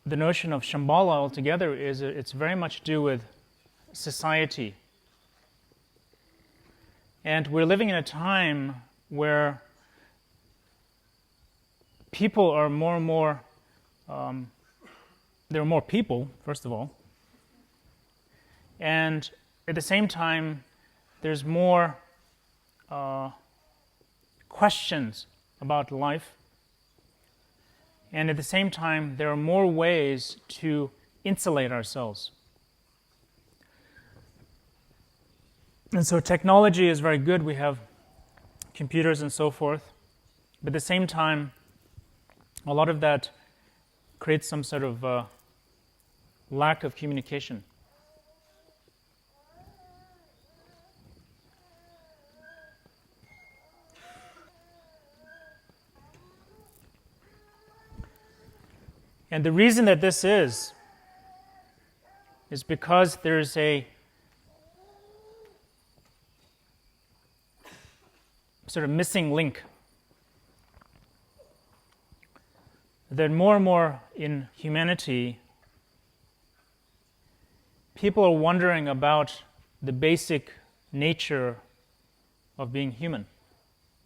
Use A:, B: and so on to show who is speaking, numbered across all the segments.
A: the notion of Shambhala altogether is it's very much to do with society. And we're living in a time where people are more and more, there are more people, first of all, and at the same time, there's more questions about life, and at the same time, there are more ways to insulate ourselves. And so technology is very good. We have computers and so forth, but at the same time, a lot of that creates some sort of lack of communication. And the reason that this is because there's a sort of missing link. That more and more in humanity, people are wondering about the basic nature of being human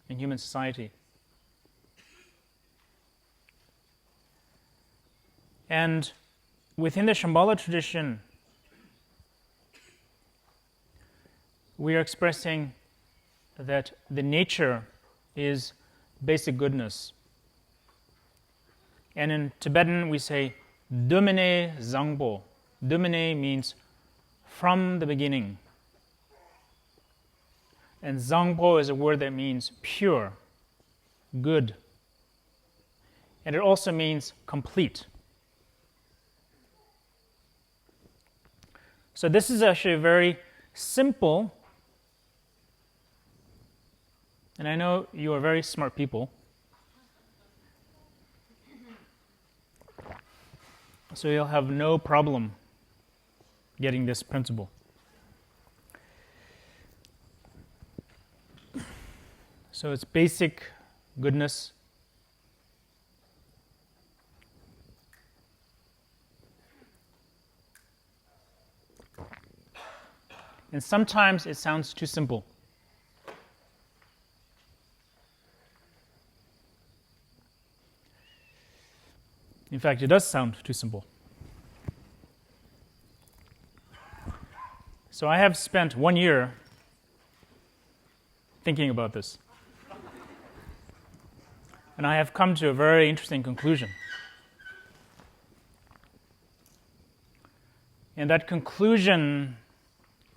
A: in human society. And within the Shambhala tradition, we are expressing that the nature is basic goodness. And in Tibetan, we say Dumine Zangpo. Dumine means from the beginning. And Zangpo is a word that means pure, good. And it also means complete. So this is actually a very simple, and I know you are very smart people, so you'll have no problem getting this principle. So it's basic goodness. And sometimes it sounds too simple. In fact, it does sound too simple. So I have spent 1 year thinking about this. And I have come to a very interesting conclusion. And that conclusion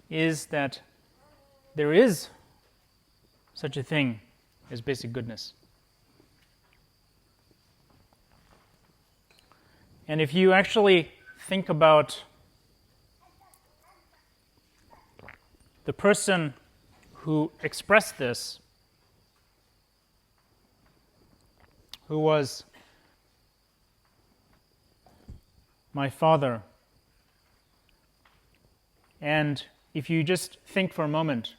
A: is that there is such a thing as basic goodness. And if you actually think about the person who expressed this, who was my father, and if you just think for a moment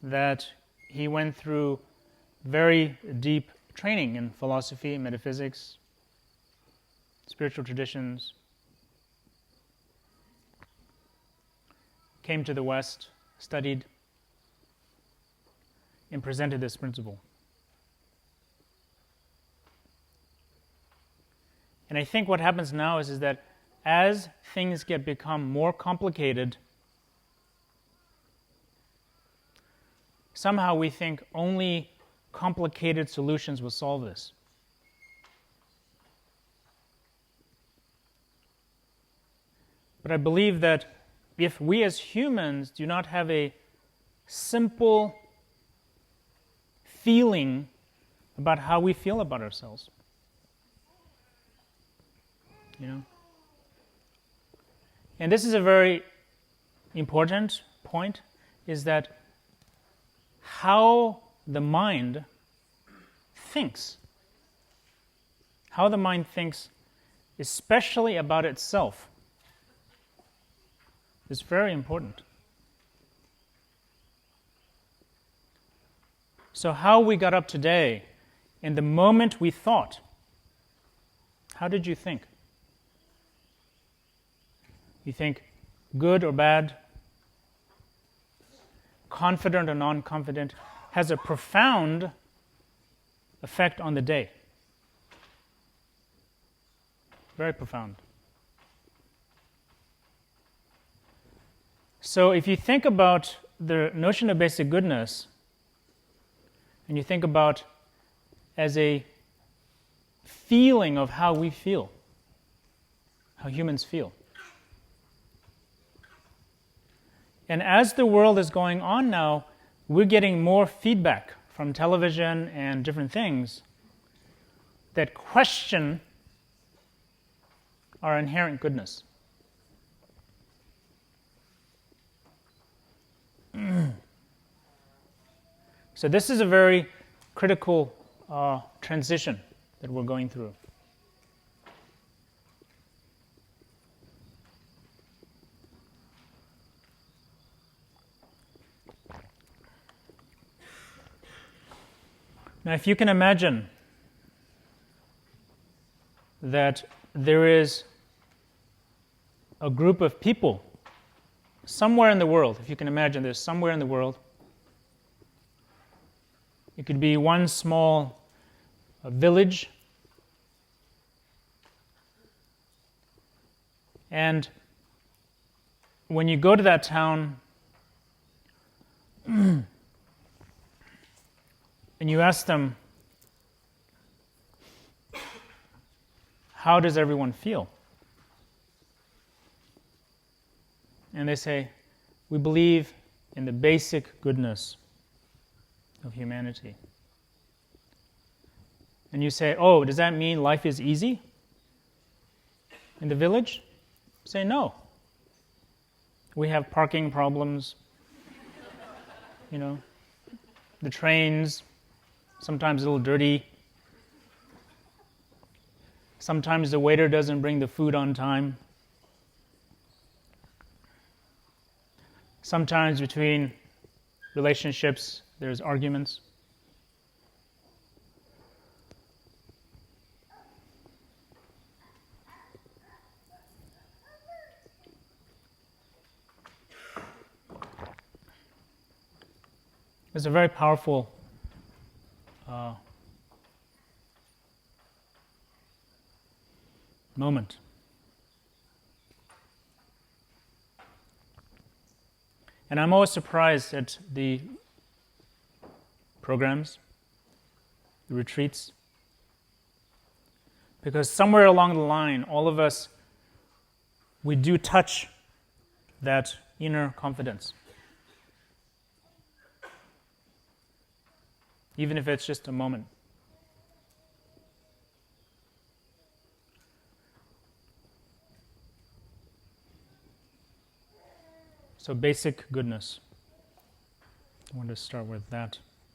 A: that he went through very deep training in philosophy, metaphysics, spiritual traditions, came to the West, studied, and presented this principle. And I think what happens now is that as things become more complicated, somehow we think only complicated solutions will solve this. But I believe that if we as humans do not have a simple feeling about how we feel about ourselves, and this is a very important point, is that how the mind thinks, especially about itself, is very important. So how we got up today, in the moment we thought, how did you think? You think good or bad, confident or non-confident, has a profound effect on the day. Very profound. So if you think about the notion of basic goodness, and you think about as a feeling of how we feel, how humans feel. And as the world is going on now, we're getting more feedback from television and different things that question our inherent goodness. So this is a very critical transition that we're going through. Now, if you can imagine that there is a group of people somewhere in the world, if you can imagine there's somewhere in the world, it could be one small village, and when you go to that town and you ask them, how does everyone feel? And they say, we believe in the basic goodness of humanity. And you say, oh, does that mean life is easy in the village? Say, no. We have parking problems, the trains, sometimes a little dirty. Sometimes the waiter doesn't bring the food on time. Sometimes between relationships, there's arguments. It's a very powerful moment. And I'm always surprised at the programs, the retreats, because somewhere along the line, all of us, we do touch that inner confidence. Even if it's just a moment. So basic goodness. I want to start with that.